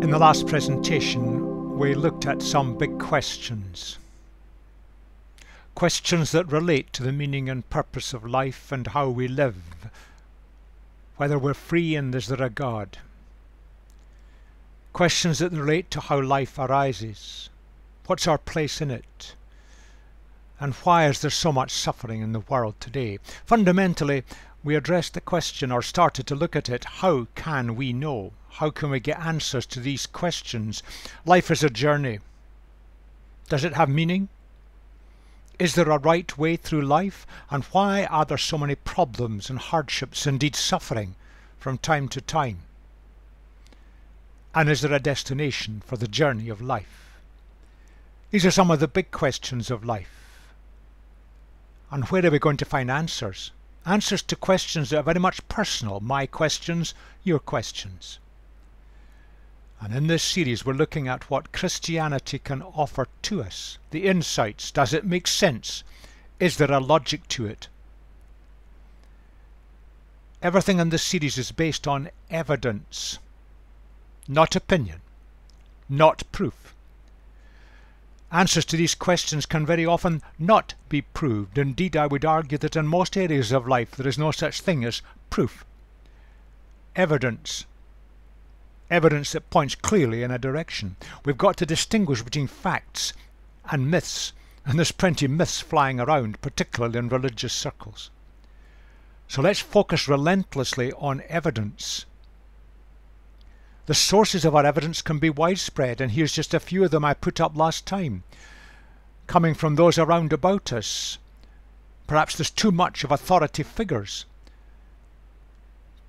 In the last presentation, we looked at some big questions. Questions that relate to the meaning and purpose of life and how we live. Whether we're free and is there a God? Questions that relate to how life arises. What's our place in it? And why is there so much suffering in the world today? Fundamentally, we addressed the question, or started to look at it, how can we know? How can we get answers to these questions? Life is a journey. Does it have meaning? Is there a right way through life? And why are there so many problems and hardships, indeed suffering, from time to time? And is there a destination for the journey of life? These are some of the big questions of life. And where are we going to find answers? Answers to questions that are very much personal. My questions, your questions. And in this series we're looking at what Christianity can offer to us. The insights. Does it make sense? Is there a logic to it? Everything in this series is based on evidence. Not opinion. Not proof. Answers to these questions can very often not be proved. Indeed, I would argue that in most areas of life there is no such thing as proof. Evidence. Evidence that points clearly in a direction. We've got to distinguish between facts and myths, and there's plenty of myths flying around, particularly in religious circles. So let's focus relentlessly on evidence. The sources of our evidence can be widespread, and here's just a few of them I put up last time. Coming from those around about us. Perhaps there's too much of authority figures.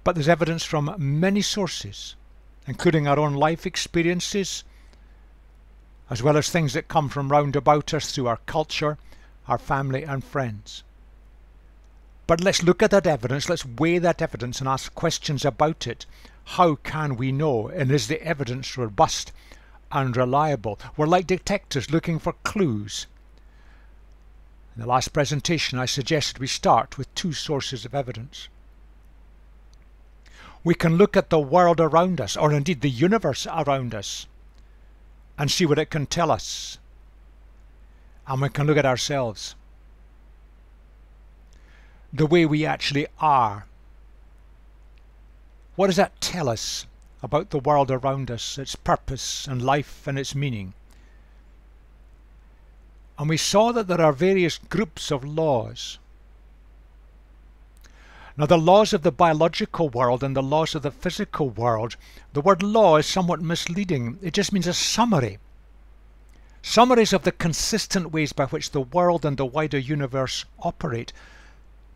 But there's evidence from many sources, including our own life experiences, as well as things that come from round about us through our culture, our family and friends. But let's look at that evidence, let's weigh that evidence and ask questions about it. How can we know? And is the evidence robust and reliable? We're like detectives looking for clues. In the last presentation I suggested we start with two sources of evidence. We can look at the world around us, or indeed the universe around us, and see what it can tell us. And we can look at ourselves. The way we actually are. What does that tell us about the world around us, its purpose and life and its meaning? And we saw that there are various groups of laws. Now the laws of the biological world and the laws of the physical world, the word law is somewhat misleading. It just means a summary. Summaries of the consistent ways by which the world and the wider universe operate.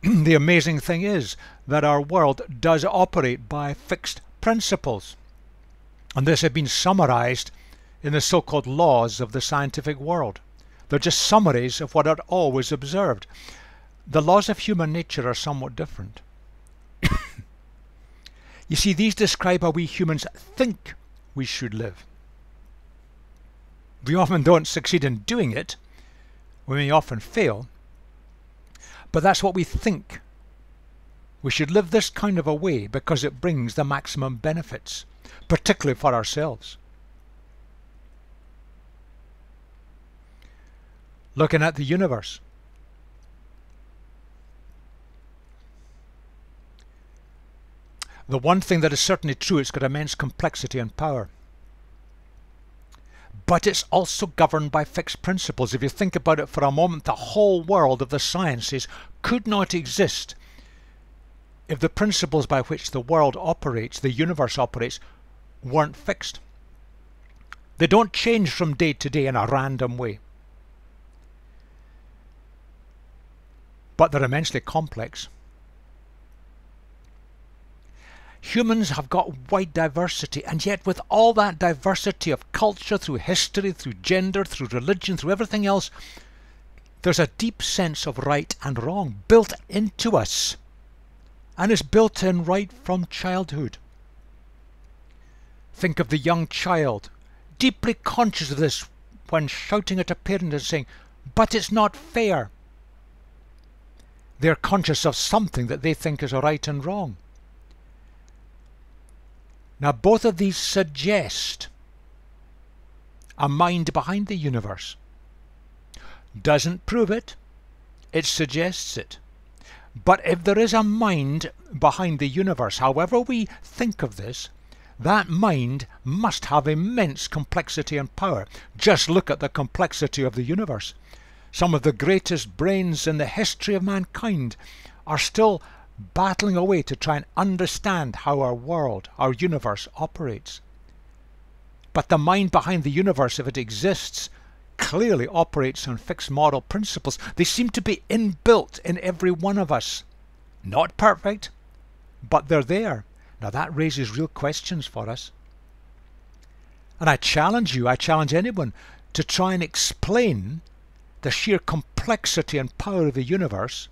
The amazing thing is that our world does operate by fixed principles. And this has been summarized in the so-called laws of the scientific world. They're just summaries of what are always observed. The laws of human nature are somewhat different. You see, these describe how we humans think we should live. We often don't succeed in doing it. We may often fail. But that's what we think. We should live this kind of a way because it brings the maximum benefits, particularly for ourselves. Looking at the universe. The one thing that is certainly true, it's got immense complexity and power. But it's also governed by fixed principles. If you think about it for a moment, the whole world of the sciences could not exist if the principles by which the world operates, the universe operates, weren't fixed. They don't change from day to day in a random way. But they're immensely complex. Humans have got wide diversity, and yet with all that diversity of culture, through history, through gender, through religion, through everything else, there's a deep sense of right and wrong built into us, and is built in right from childhood. Think of the young child, deeply conscious of this when shouting at a parent and saying, "But it's not fair." They're conscious of something that they think is right and wrong. Now both of these suggest a mind behind the universe. Doesn't prove it, it suggests it. But if there is a mind behind the universe, however we think of this, that mind must have immense complexity and power. Just look at the complexity of the universe. Some of the greatest brains in the history of mankind are still battling away to try and understand how our world, our universe, operates. But the mind behind the universe, if it exists, clearly operates on fixed model principles. They seem to be inbuilt in every one of us. Not perfect, but they're there. Now that raises real questions for us. And I challenge you, I challenge anyone to try and explain the sheer complexity and power of the universe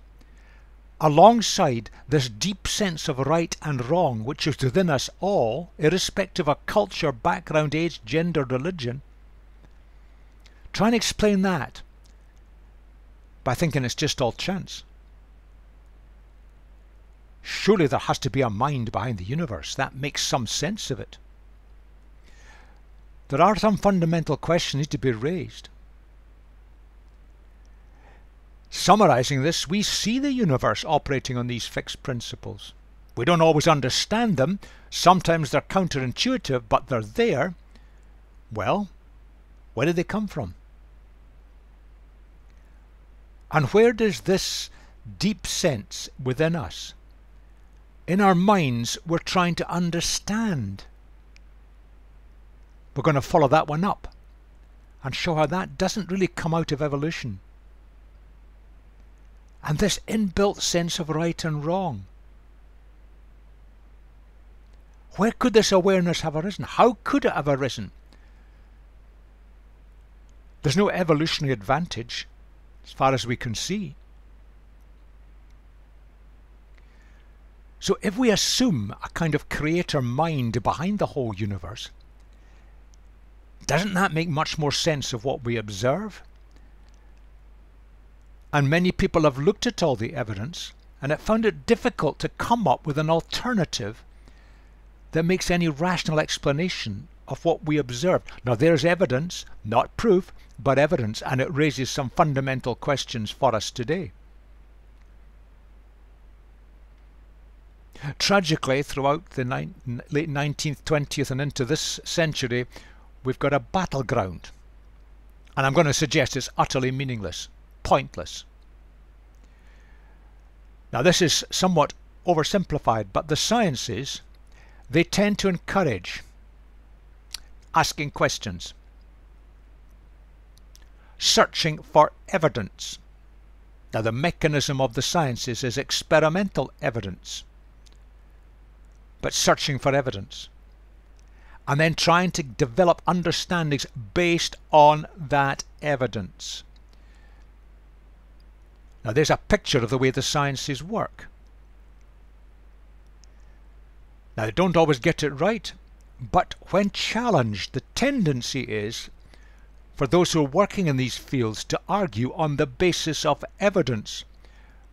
alongside this deep sense of right and wrong which is within us all, irrespective of culture, background, age, gender, religion. Try and explain that by thinking it's just all chance. Surely there has to be a mind behind the universe. That makes some sense of it. There are some fundamental questions to be raised. Summarizing this, we see the universe operating on these fixed principles. We don't always understand them. Sometimes they're counterintuitive, but they're there. Well, where did they come from? And where does this deep sense within us, in our minds, we're trying to understand? We're going to follow that one up and show how that doesn't really come out of evolution. And this inbuilt sense of right and wrong. Where could this awareness have arisen? How could it have arisen? There's no evolutionary advantage as far as we can see. So if we assume a kind of creator mind behind the whole universe, doesn't that make much more sense of what we observe? And many people have looked at all the evidence and have found it difficult to come up with an alternative that makes any rational explanation of what we observe. Now there's evidence, not proof, but evidence, and it raises some fundamental questions for us today. Tragically, throughout the late 19th, 20th and into this century, we've got a battleground. And I'm going to suggest it's utterly meaningless, pointless. Now this is somewhat oversimplified, but the sciences, they tend to encourage asking questions, searching for evidence. Now the mechanism of the sciences is experimental evidence, but searching for evidence, and then trying to develop understandings based on that evidence. Now there's a picture of the way the sciences work. Now they don't always get it right, but when challenged, the tendency is for those who are working in these fields to argue on the basis of evidence.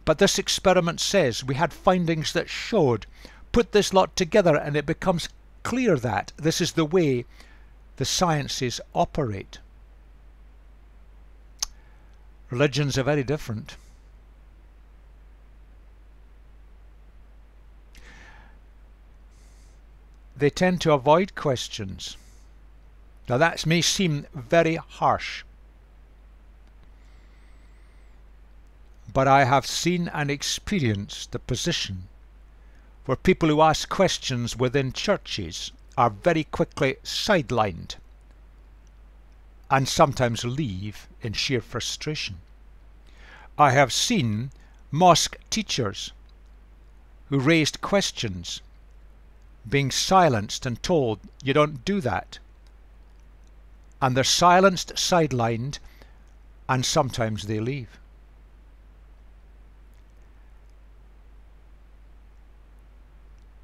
But this experiment says we had findings that showed, put this lot together and it becomes clear that this is the way the sciences operate. Religions are very different. They tend to avoid questions. Now that may seem very harsh, but I have seen and experienced the position where people who ask questions within churches are very quickly sidelined and sometimes leave in sheer frustration. I have seen mosque teachers who raised questions being silenced and told, you don't do that. And they're silenced, sidelined, and sometimes they leave.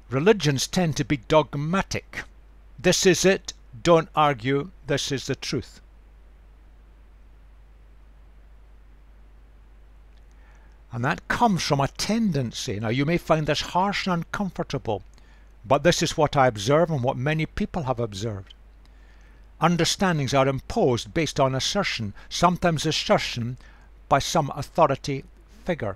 Religions tend to be dogmatic. This is it, don't argue, this is the truth. And that comes from a tendency. Now you may find this harsh and uncomfortable, but this is what I observe and what many people have observed. understandings are imposed based on assertion, sometimes assertion by some authority figure,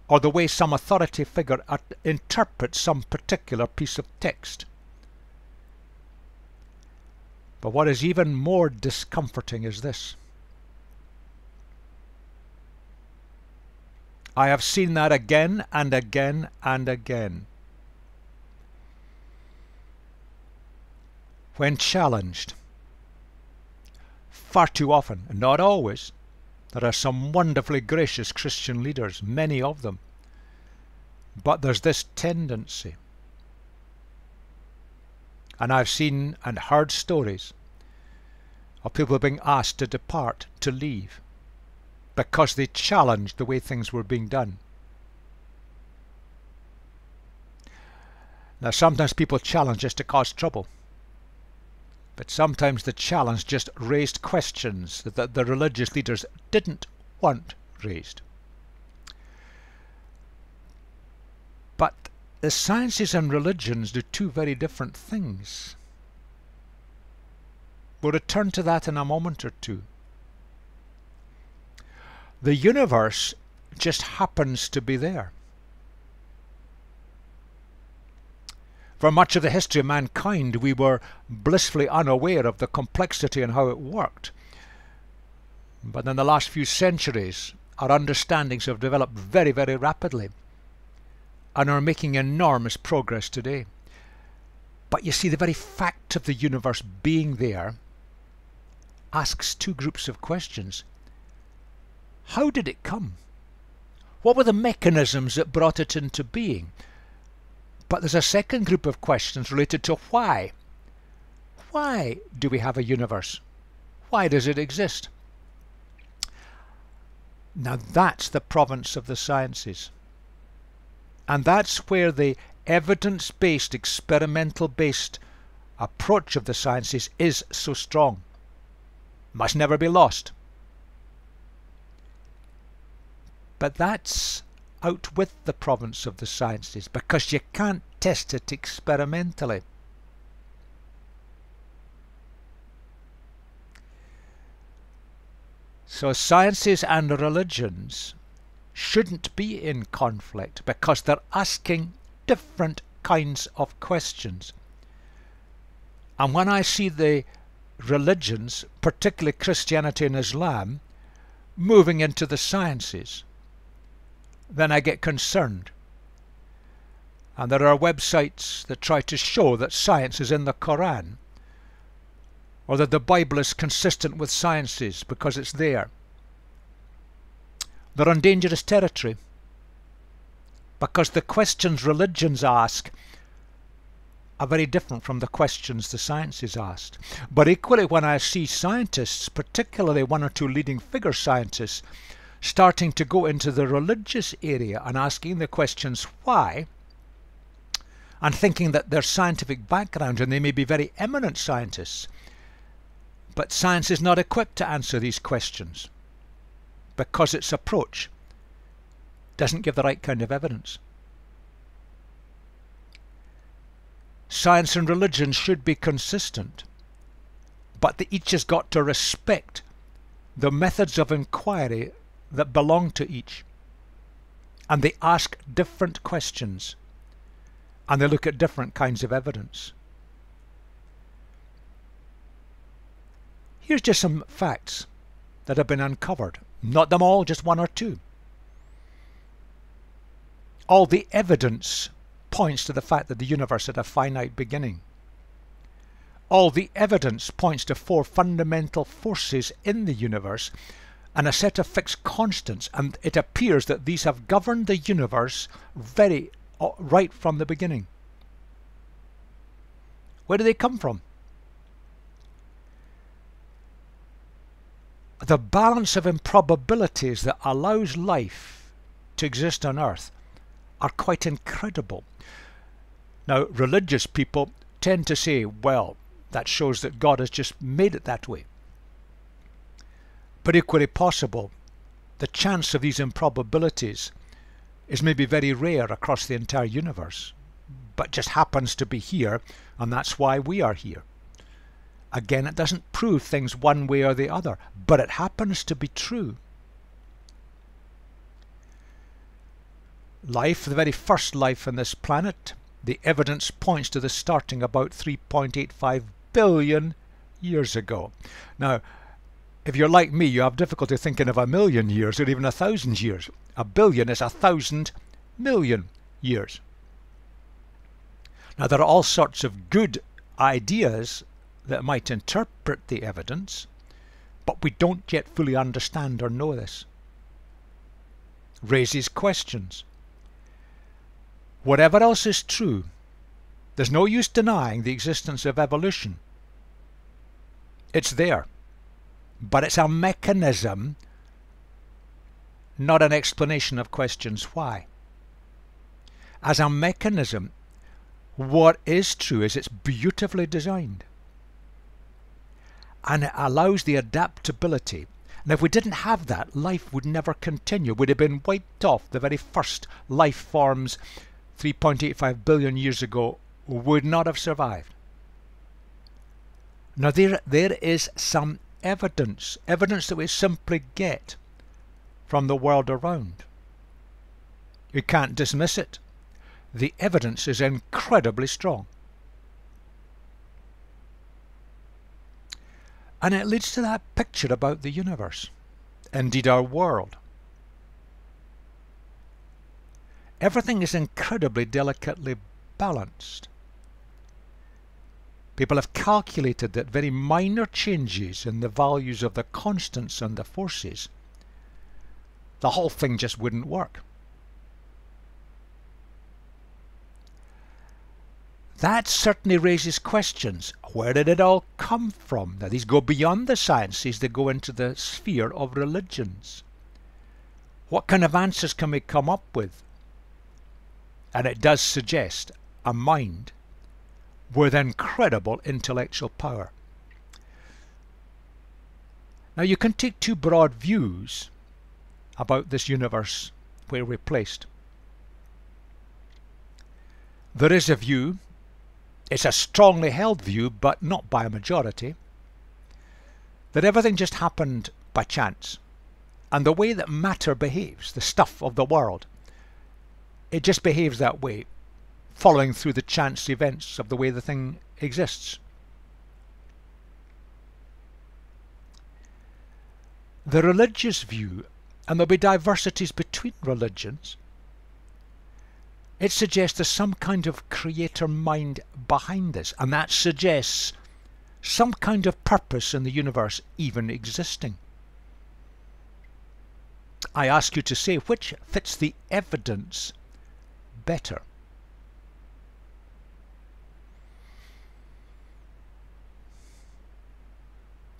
or the way some authority figure interprets some particular piece of text. But what is even more discomforting is this. I have seen that again and again and again. When challenged, far too often, and not always, there are some wonderfully gracious Christian leaders, many of them. But there's this tendency. And I've seen and heard stories of people being asked to depart, to leave, because they challenged the way things were being done. Now, sometimes people challenge just to cause trouble. But sometimes the challenge just raised questions that the religious leaders didn't want raised. But the sciences and religions do two very different things. We'll return to that in a moment or two. The universe just happens to be there. For much of the history of mankind, we were blissfully unaware of the complexity and how it worked. But in the last few centuries, our understandings have developed very, very rapidly and are making enormous progress today. But you see, the very fact of the universe being there asks two groups of questions. How did it come? What were the mechanisms that brought it into being? But there's a second group of questions related to why. Why do we have a universe? Why does it exist? Now that's the province of the sciences. And that's where the evidence-based, experimental-based approach of the sciences is so strong. Must never be lost. But that's out with the province of the sciences, because you can't test it experimentally. So sciences and religions shouldn't be in conflict, because they're asking different kinds of questions. And when I see the religions, particularly Christianity and Islam, moving into the sciences, then I get concerned. And there are websites that try to show that science is in the Quran, or that the Bible is consistent with sciences because it's there. They're on dangerous territory, because the questions religions ask are very different from the questions the sciences asked. But equally, when I see scientists, particularly one or two leading figure scientists, starting to go into the religious area and asking the questions why, and thinking that their scientific background, and they may be very eminent scientists, but science is not equipped to answer these questions because its approach doesn't give the right kind of evidence. Science and religion should be consistent, but each has got to respect the methods of inquiry that belong to each, and they ask different questions, and they look at different kinds of evidence. Here's just some facts that have been uncovered. Not them all, just one or two. All the evidence points to the fact that the universe had a finite beginning. All the evidence points to four fundamental forces in the universe and a set of fixed constants, and it appears that these have governed the universe right from the beginning. Where do they come from? The balance of improbabilities that allows life to exist on Earth are quite incredible. Now, religious people tend to say, well, that shows that God has just made it that way. But equally possible, the chance of these improbabilities is maybe very rare across the entire universe, but just happens to be here, and that's why we are here. Again, it doesn't prove things one way or the other, but it happens to be true. Life, the very first life on this planet, the evidence points to the starting about 3.85 billion years ago. Now, if you're like me, you have difficulty thinking of 1,000,000 years or even 1,000 years. 1,000,000,000 is 1,000 million years. Now, there are all sorts of good ideas that might interpret the evidence, but we don't yet fully understand or know this. Raises questions. Whatever else is true, there's no use denying the existence of evolution. It's there, but it's a mechanism, not an explanation of questions why. As a mechanism, what is true is it's beautifully designed. And it allows the adaptability. And if we didn't have that, life would never continue. Would have been wiped off. The very first life forms 3.85 billion years ago would not have survived. Now there is some evidence that we simply get from the world around. You can't dismiss it. The evidence is incredibly strong. And it leads to that picture about the universe, indeed our world. Everything is incredibly delicately balanced. People have calculated that very minor changes in the values of the constants and the forces, the whole thing just wouldn't work. That certainly raises questions. Where did it all come from? Now these go beyond the sciences, they go into the sphere of religions. What kind of answers can we come up with? And it does suggest a mind with incredible intellectual power. Now you can take two broad views about this universe where we're placed. There is a view, it's a strongly held view, but not by a majority, that everything just happened by chance. And the way that matter behaves, the stuff of the world, it just behaves that way, following through the chance events of the way the thing exists. The religious view, and there'll be diversities between religions, it suggests there's some kind of creator mind behind this, and that suggests some kind of purpose in the universe even existing. I ask you to say which fits the evidence better.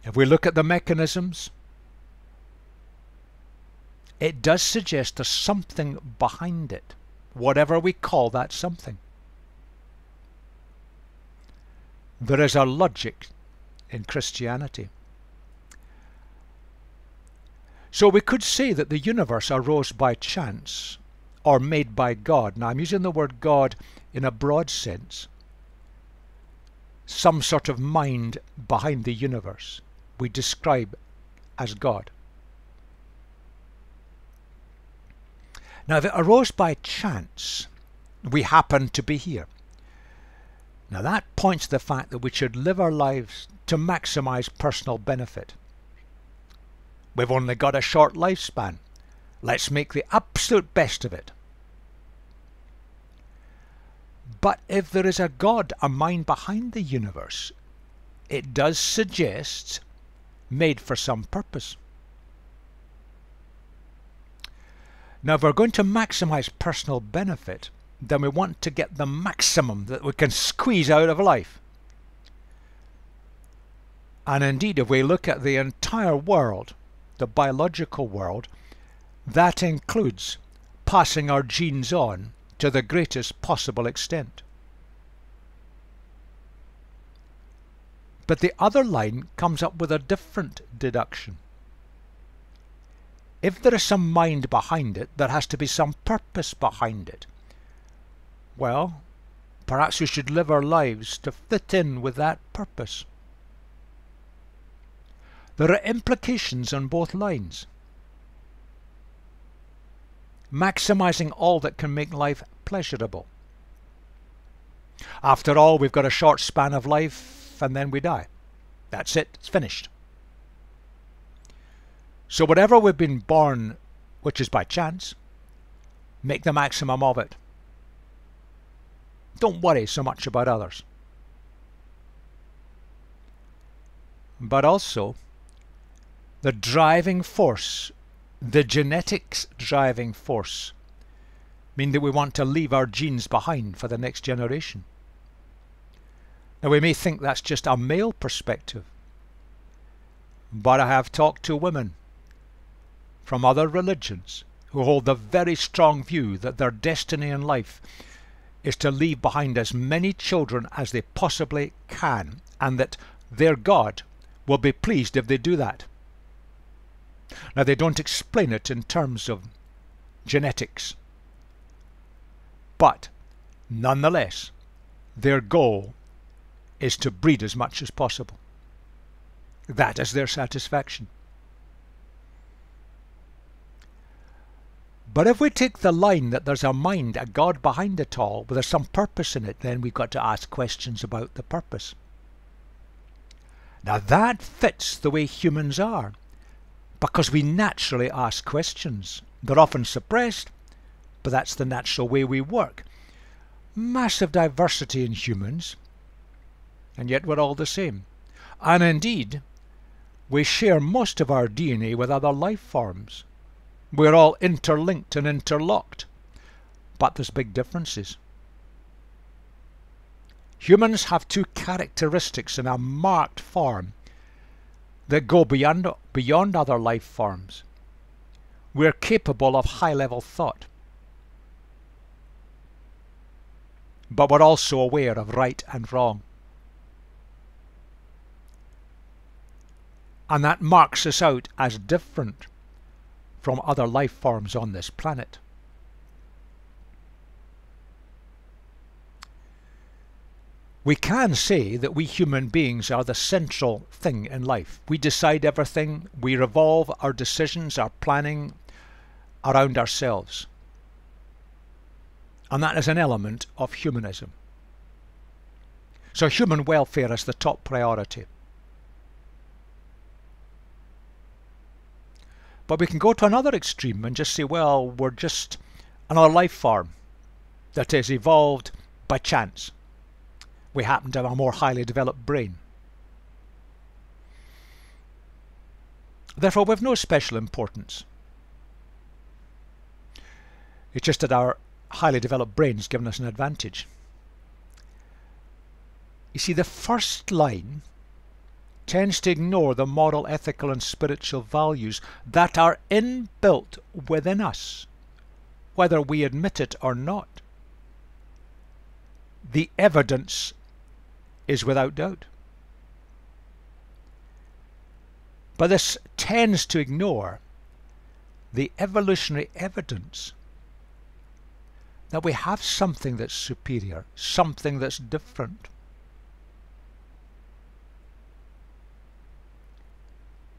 If we look at the mechanisms, it does suggest there's something behind it, whatever we call that something. There is a logic in Christianity. So we could say that the universe arose by chance or made by God. Now I'm using the word God in a broad sense. Some sort of mind behind the universe we describe as God. Now if it arose by chance, we happen to be here. Now that points to the fact that we should live our lives to maximize personal benefit. We've only got a short lifespan. Let's make the absolute best of it. But if there is a God, a mind behind the universe, it does suggest made for some purpose. Now if we're going to maximize personal benefit, then we want to get the maximum that we can squeeze out of life. And indeed, if we look at the entire world, the biological world, that includes passing our genes on to the greatest possible extent. But the other line comes up with a different deduction. If there is some mind behind it, there has to be some purpose behind it. Well, perhaps we should live our lives to fit in with that purpose. there are implications on both lines. Maximizing all that can make life pleasurable. After all, we've got a short span of life and then we die. That's it, it's finished. So whatever we've been born, which is by chance, make the maximum of it. Don't worry so much about others. But also, the driving force, the genetics driving force, mean that we want to leave our genes behind for the next generation. Now we may think that's just a male perspective, but I have talked to women from other religions who hold the very strong view that their destiny in life is to leave behind as many children as they possibly can, and that their God will be pleased if they do that. Now they don't explain it in terms of genetics, but nonetheless their goal is to breed as much as possible. That is their satisfaction. But if we take the line that there's a mind, a God behind it all, but there's some purpose in it, then we've got to ask questions about the purpose. Now that fits the way humans are, because we naturally ask questions. They're often suppressed, but that's the natural way we work. Massive diversity in humans, and yet we're all the same. And indeed, we share most of our DNA with other life forms. We're all interlinked and interlocked, but there's big differences. Humans have two characteristics in a marked form that go beyond other life forms. We're capable of high-level thought, but we're also aware of right and wrong. And that marks us out as different from other life forms on this planet. We can say that we human beings are the central thing in life. We decide everything. We revolve our decisions, our planning around ourselves. And that is an element of humanism. So human welfare is the top priority. But we can go to another extreme and just say, well, we're just another life form that has evolved by chance. We happen to have a more highly developed brain. Therefore, we have no special importance. It's just that our highly developed brains given us an advantage. You see, the first line tends to ignore the moral, ethical and spiritual values that are inbuilt within us, whether we admit it or not. The evidence is without doubt. But this tends to ignore the evolutionary evidence that we have something that's superior, something that's different.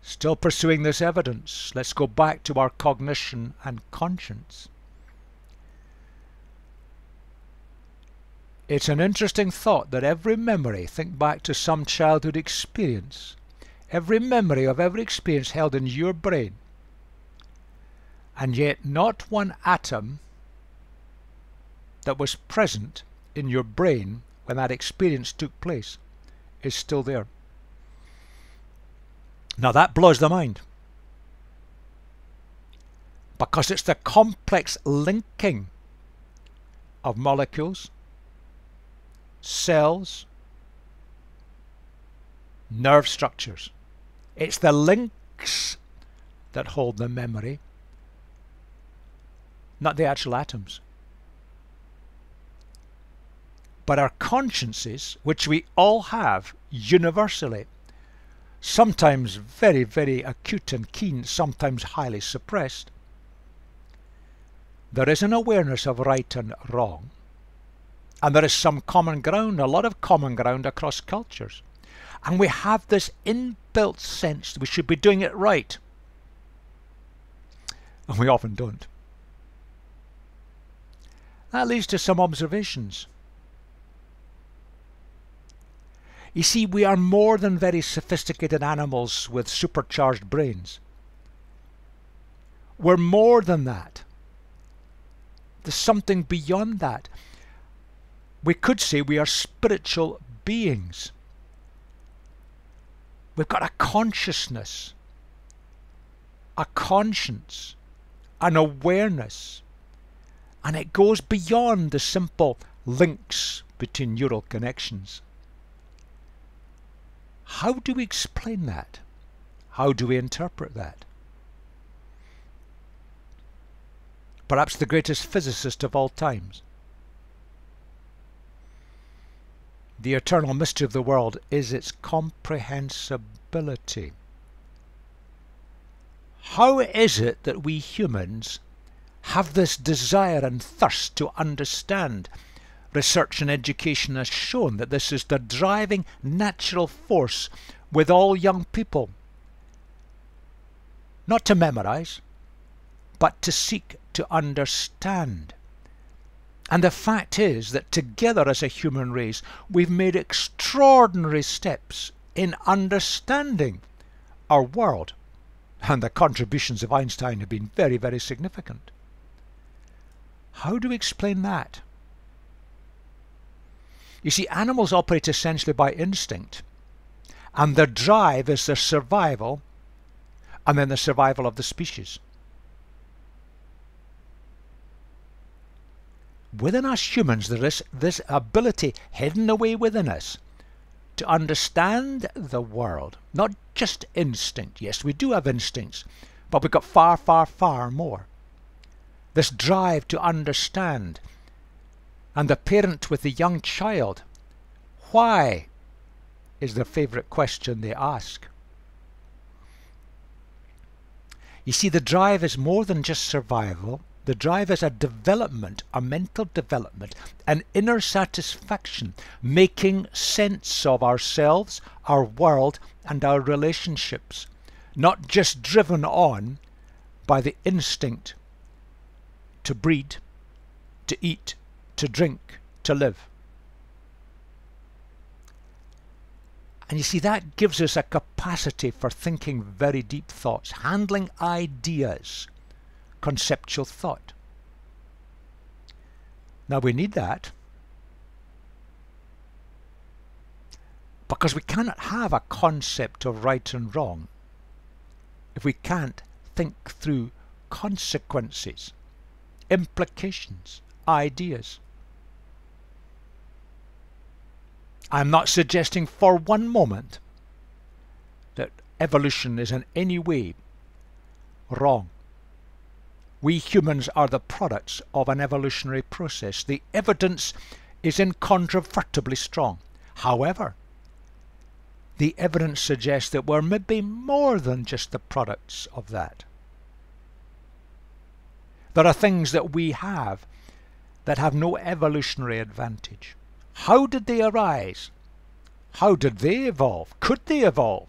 Still pursuing this evidence, let's go back to our cognition and conscience. It's an interesting thought that every memory, think back to some childhood experience, every memory of every experience held in your brain, and yet not one atom that was present in your brain when that experience took place is still there. Now that blows the mind, because it's the complex linking of molecules, cells, nerve structures. It's the links that hold the memory, not the actual atoms. But our consciences, which we all have universally, sometimes very, very acute and keen, sometimes highly suppressed, there is an awareness of right and wrong. And there is some common ground, a lot of common ground across cultures. And we have this inbuilt inbuilt sense that we should be doing it right. And we often don't. That leads to some observations. You see, we are more than very sophisticated animals with supercharged brains. We're more than that. There's something beyond that. We could say we are spiritual beings. We've got a consciousness, a conscience, an awareness, and it goes beyond the simple links between neural connections. How do we explain that? How do we interpret that? Perhaps the greatest physicist of all times. The eternal mystery of the world is its comprehensibility. How is it that we humans have this desire and thirst to understand? Research and education has shown that this is the driving natural force with all young people. Not to memorize, but to seek to understand. And the fact is that together as a human race, we've made extraordinary steps in understanding our world. And the contributions of Einstein have been very, very significant. How do we explain that? You see, animals operate essentially by instinct, and their drive is their survival, and then the survival of the species. Within us humans, there is this ability hidden away within us to understand the world. Not just instinct. Yes, we do have instincts, but we've got far, far, far more. This drive to understand. And the parent with the young child, why, is the favourite question they ask. You see, the drive is more than just survival. The drive is a development, a mental development, an inner satisfaction, making sense of ourselves, our world, and our relationships, not just driven on by the instinct to breed, to eat, to drink, to live. And you see, that gives us a capacity for thinking very deep thoughts, handling ideas, conceptual thought. Now we need that because we cannot have a concept of right and wrong if we can't think through consequences, implications, ideas. I'm not suggesting for one moment that evolution is in any way wrong. We humans are the products of an evolutionary process. The evidence is incontrovertibly strong. However, the evidence suggests that we're maybe more than just the products of that. There are things that we have that have no evolutionary advantage. How did they arise? How did they evolve? Could they evolve?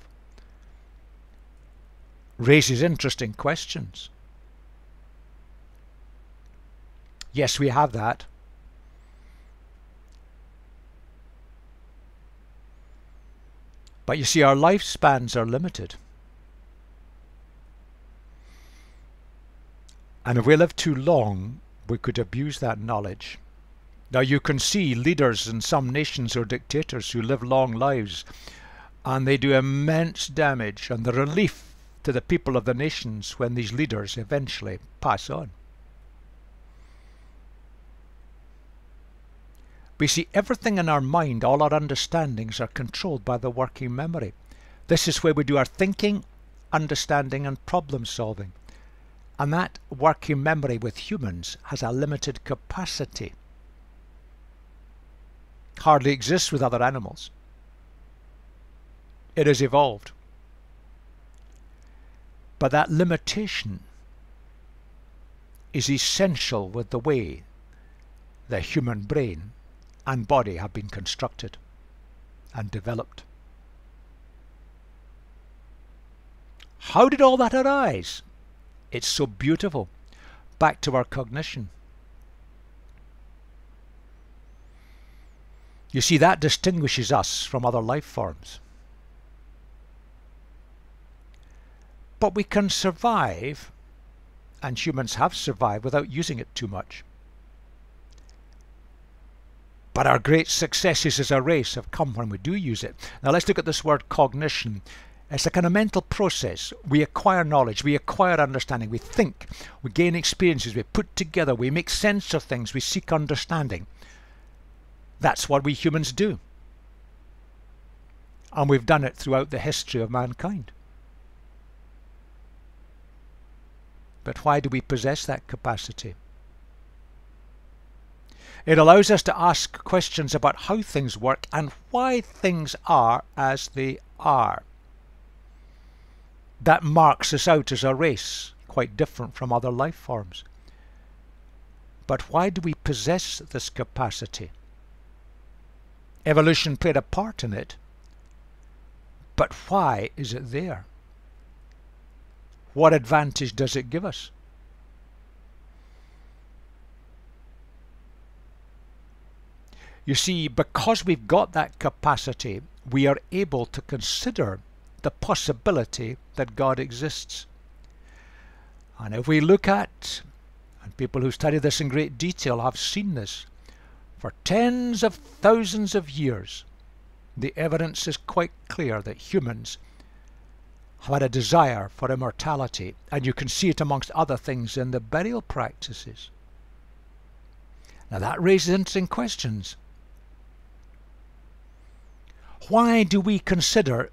Raises interesting questions. Yes, we have that. But you see, our lifespans are limited. And if we live too long, we could abuse that knowledge. Now you can see leaders in some nations or dictators who live long lives, and they do immense damage, and the relief to the people of the nations when these leaders eventually pass on. We see everything in our mind, all our understandings are controlled by the working memory. This is where we do our thinking, understanding and problem solving. And that working memory with humans has a limited capacity. Hardly exists with other animals. It has evolved. But that limitation is essential with the way the human brain and body have been constructed and developed. How did all that arise? It's so beautiful. Back to our cognition. You see, that distinguishes us from other life forms. But we can survive, and humans have survived, without using it too much. But our great successes as a race have come when we do use it. Now let's look at this word cognition. It's a kind of mental process. We acquire knowledge, we acquire understanding, we think, we gain experiences, we put together, we make sense of things, we seek understanding. That's what we humans do. And we've done it throughout the history of mankind. But why do we possess that capacity? It allows us to ask questions about how things work and why things are as they are. That marks us out as a race, quite different from other life forms. But why do we possess this capacity? Evolution played a part in it, but why is it there? What advantage does it give us? You see, because we've got that capacity, we are able to consider the possibility that God exists. And if we look at, and people who study this in great detail have seen this, for tens of thousands of years, the evidence is quite clear that humans have had a desire for immortality, and you can see it amongst other things in the burial practices. Now that raises interesting questions. Why do we consider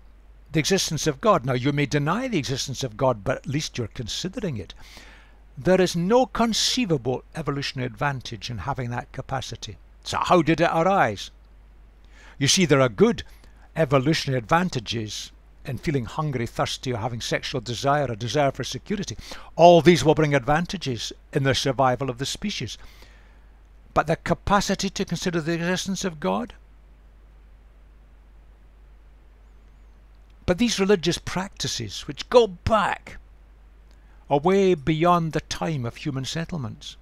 the existence of God? Now you may deny the existence of God, but at least you're considering it. There is no conceivable evolutionary advantage in having that capacity. So how did it arise? You see, there are good evolutionary advantages in feeling hungry, thirsty, or having sexual desire, a desire for security. All these will bring advantages in the survival of the species. But the capacity to consider the existence of God? But these religious practices, which go back, are way beyond the time of human settlements.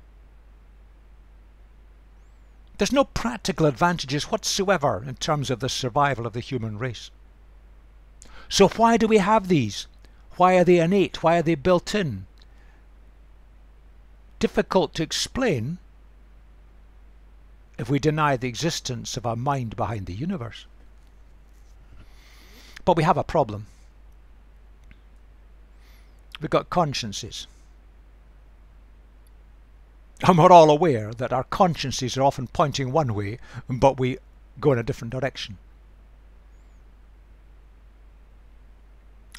There's no practical advantages whatsoever in terms of the survival of the human race. So why do we have these? Why are they innate? Why are they built in? Difficult to explain if we deny the existence of a mind behind the universe. But we have a problem. We've got consciences. And we're all aware that our consciences are often pointing one way, but we go in a different direction.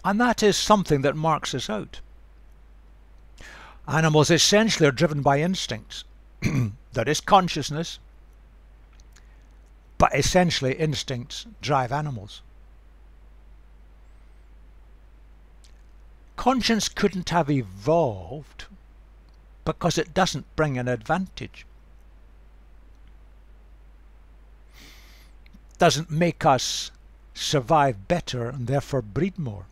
And that is something that marks us out. Animals essentially are driven by instincts. There is consciousness, but essentially instincts drive animals. Conscience couldn't have evolved because it doesn't bring an advantage. Doesn't make us survive better and therefore breed more.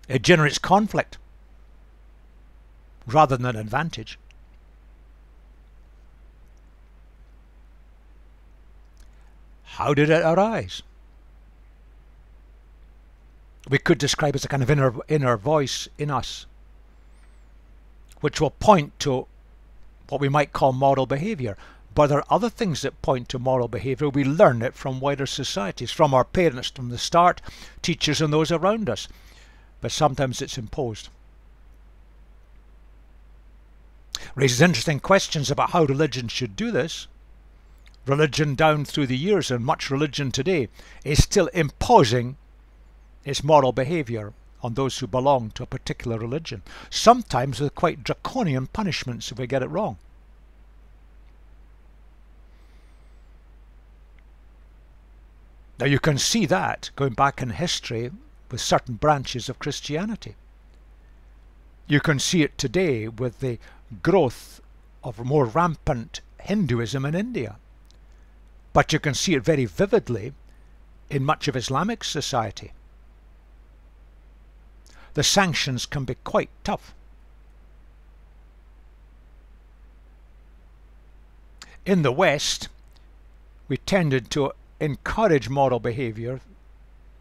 It generates conflict rather than advantage. How did it arise? We could describe it as a kind of inner voice in us, which will point to what we might call moral behaviour. But there are other things that point to moral behaviour. We learn it from wider societies, from our parents from the start, teachers and those around us. But sometimes it's imposed. Raises interesting questions about how religion should do this. Religion down through the years, and much religion today, is still imposing its moral behaviour on those who belong to a particular religion, sometimes with quite draconian punishments if we get it wrong. Now you can see that going back in history with certain branches of Christianity. You can see it today with the growth of more rampant Hinduism in India. But you can see it very vividly in much of Islamic society. the sanctions can be quite tough. In the West, we tended to encourage moral behaviour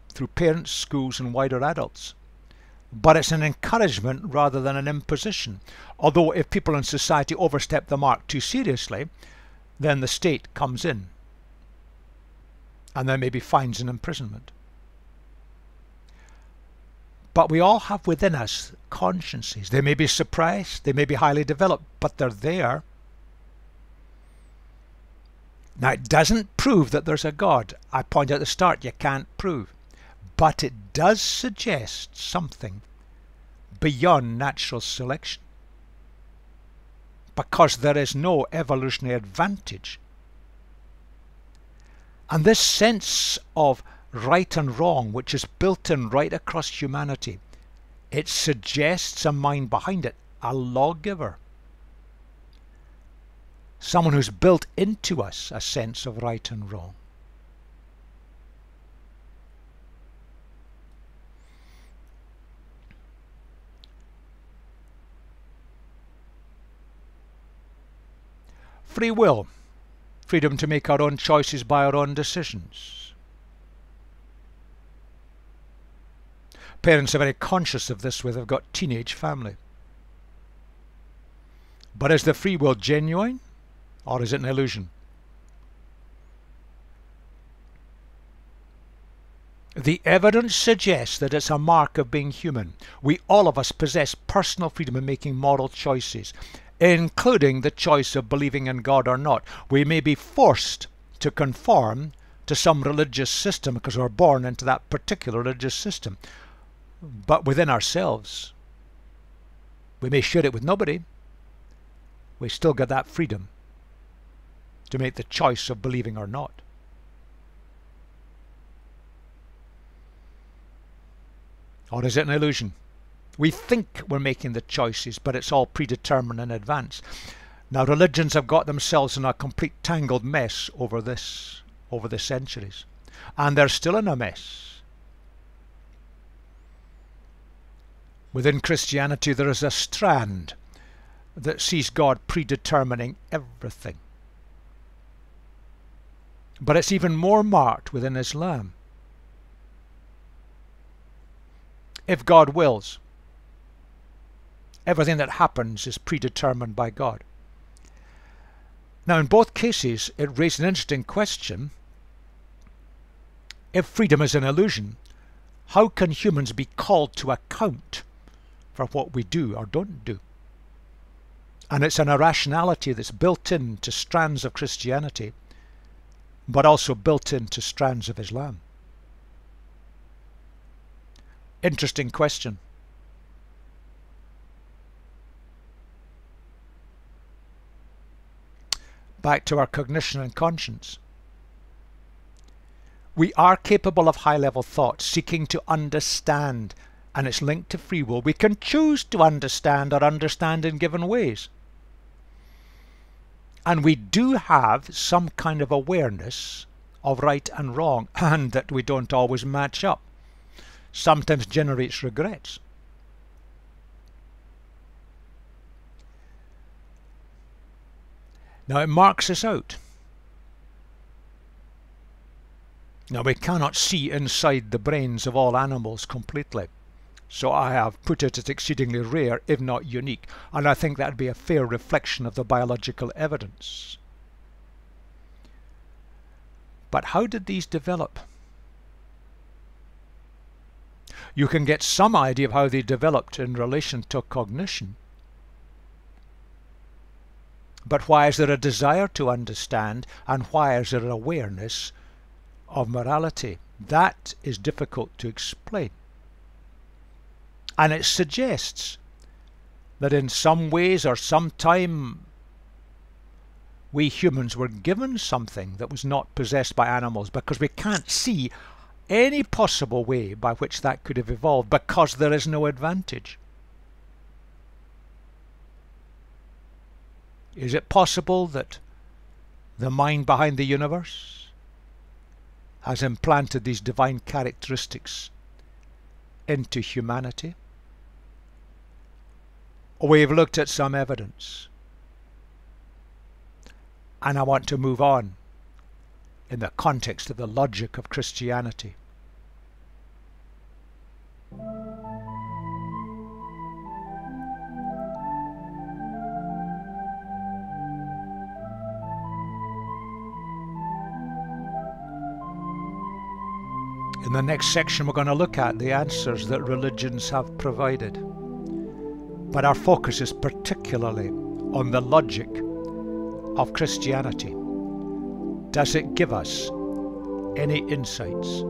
through parents, schools and wider adults. But it's an encouragement rather than an imposition. Although if people in society overstep the mark too seriously, then the state comes in. And there may be fines and imprisonment. But we all have within us consciences. They may be suppressed, they may be highly developed, but they're there. Now, it doesn't prove that there's a God. I pointed out at the start, you can't prove. But it does suggest something beyond natural selection. Because there is no evolutionary advantage. And this sense of right and wrong, which is built in right across humanity, it suggests a mind behind it, a lawgiver. Someone who's built into us a sense of right and wrong. Free will. Freedom to make our own choices by our own decisions. Parents are very conscious of this when they've got teenage family. But is the free will genuine? Or is it an illusion? The evidence suggests that it's a mark of being human. We, all of us, possess personal freedom in making moral choices, including the choice of believing in God or not. We may be forced to conform to some religious system because we're born into that particular religious system. But within ourselves, we may share it with nobody. We still get that freedom to make the choice of believing or not. Or is it an illusion? We think we're making the choices, but it's all predetermined in advance. Now, religions have got themselves in a complete tangled mess over this, over the centuries. And they're still in a mess. Within Christianity, there is a strand that sees God predetermining everything. But it's even more marked within Islam. If God wills, everything that happens is predetermined by God. Now, in both cases, it raised an interesting question. If freedom is an illusion, how can humans be called to account for what we do or don't do? And it's an irrationality that's built into strands of Christianity, but also built into strands of Islam. Interesting question. Back to our cognition and conscience. We are capable of high-level thought, seeking to understand, and it's linked to free will. We can choose to understand or understand in given ways. And we do have some kind of awareness of right and wrong, and that we don't always match up. Sometimes generates regrets. Now, it marks us out. Now, we cannot see inside the brains of all animals completely. So I have put it as exceedingly rare, if not unique, and I think that would be a fair reflection of the biological evidence. But how did these develop? You can get some idea of how they developed in relation to cognition. But why is there a desire to understand, and why is there an awareness of morality? That is difficult to explain. And it suggests that in some ways or some time we humans were given something that was not possessed by animals, because we can't see any possible way by which that could have evolved, because there is no advantage. Is it possible that the mind behind the universe has implanted these divine characteristics into humanity? We've looked at some evidence, and I want to move on in the context of the logic of Christianity. In the next section, we're going to look at the answers that religions have provided. But our focus is particularly on the logic of Christianity. Does it give us any insights